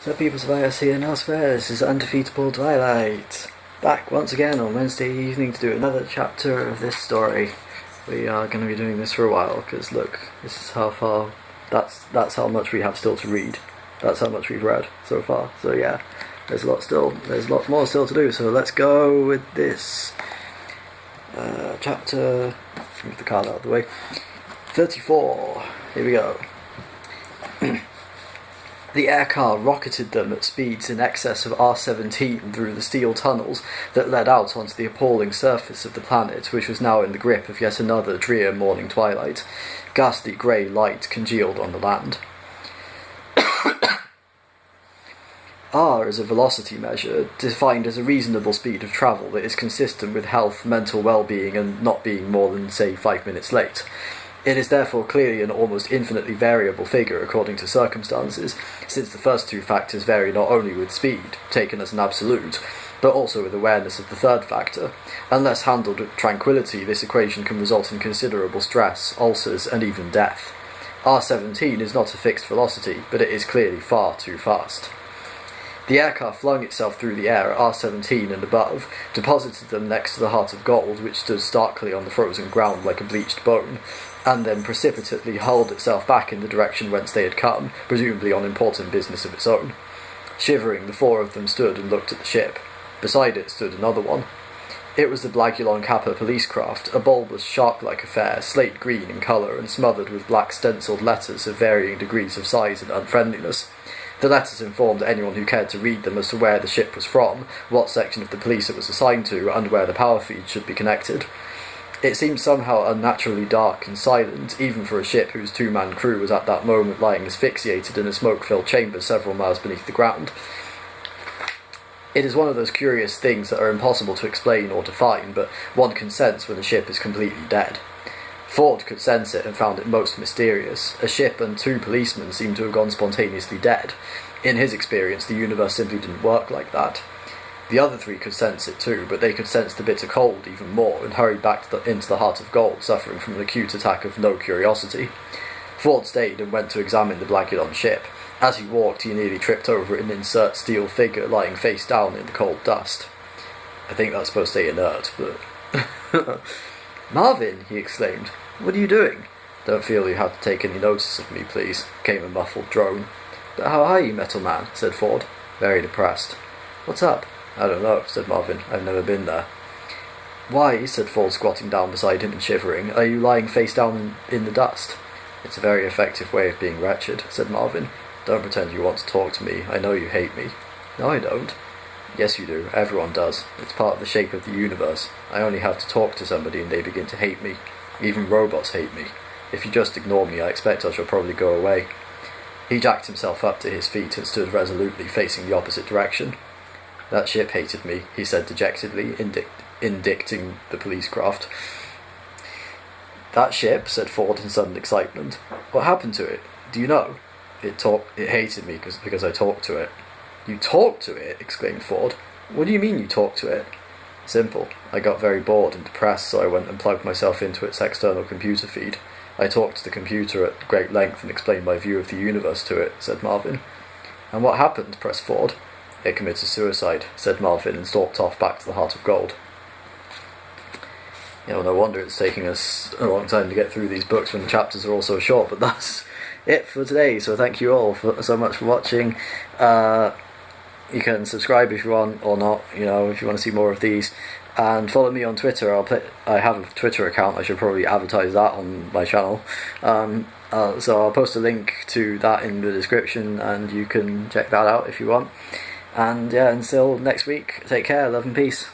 The people of IRC and elsewhere, this is Undefeatable Twilight. Back once again on Wednesday evening to do another chapter of this story. We are going to be doing this for a while, because look, this is how far, that's how much we have still to read. That's how much we've read so far. So yeah, there's lots more still to do, so let's go with this. Chapter, move the card out of the way, 34, here we go. The air car rocketed them at speeds in excess of R-17 through the steel tunnels that led out onto the appalling surface of the planet, which was now in the grip of yet another drear morning twilight. Ghastly grey light congealed on the land. R is a velocity measure, defined as a reasonable speed of travel that is consistent with health, mental well-being, and not being more than, say, 5 minutes late. It is therefore clearly an almost infinitely variable figure according to circumstances, since the first two factors vary not only with speed, taken as an absolute, but also with awareness of the third factor. Unless handled with tranquility, this equation can result in considerable stress, ulcers, and even death. R-17 is not a fixed velocity, but it is clearly far too fast. The aircar flung itself through the air at R-17 and above, deposited them next to the heart of gold, which stood starkly on the frozen ground like a bleached bone, and then precipitately hurled itself back in the direction whence they had come, presumably on important business of its own. Shivering, the four of them stood and looked at the ship. Beside it stood another one. It was the Blagulon Kappa police craft, a bulbous shark-like affair, slate green in colour and smothered with black stencilled letters of varying degrees of size and unfriendliness. The letters informed anyone who cared to read them as to where the ship was from, what section of the police it was assigned to, and where the power feed should be connected. It seemed somehow unnaturally dark and silent, even for a ship whose two-man crew was at that moment lying asphyxiated in a smoke-filled chamber several miles beneath the ground. It is one of those curious things that are impossible to explain or define, but one can sense when a ship is completely dead. Ford could sense it and found it most mysterious. A ship and two policemen seemed to have gone spontaneously dead. In his experience, the universe simply didn't work like that. The other three could sense it too, but they could sense the bitter cold even more, and hurried back into the heart of gold, suffering from an acute attack of no curiosity. Ford stayed and went to examine the Blagulon ship. As he walked, he nearly tripped over an insert steel figure lying face down in the cold dust. I think that's supposed to say inert, but... "Marvin!" he exclaimed. "What are you doing?" "Don't feel you have to take any notice of me, please," came a muffled drone. "But how are you, Metal Man?" said Ford, very depressed. "What's up?" "I don't know," said Marvin. "I've never been there." "Why," said Ford, squatting down beside him and shivering, "are you lying face down in the dust?" "It's a very effective way of being wretched," said Marvin. "Don't pretend you want to talk to me. I know you hate me." "No, I don't." "Yes, you do. Everyone does. It's part of the shape of the universe. I only have to talk to somebody and they begin to hate me. Even robots hate me. If you just ignore me, I expect I shall probably go away." He jacked himself up to his feet and stood resolutely facing the opposite direction. "That ship hated me," he said dejectedly, indicting the police craft. "That ship?" said Ford in sudden excitement. "What happened to it? Do you know?" It hated me because I talked to it." "You talked to it?" exclaimed Ford. "What do you mean you talked to it?" "Simple. I got very bored and depressed, so I went and plugged myself into its external computer feed. I talked to the computer at great length and explained my view of the universe to it," said Marvin. "And what happened?" pressed Ford. "It committed suicide," said Marvin, and stalked off back to the Heart of Gold. No wonder it's taking us a long time to get through these books when the chapters are all so short, but that's it for today, so thank you all so much for watching. You can subscribe if you want, or not, if you want to see more of these. And follow me on Twitter. I have a Twitter account. I should probably advertise that on my channel. So I'll post a link to that in the description, and you can check that out if you want. And yeah, until next week, take care, love and peace.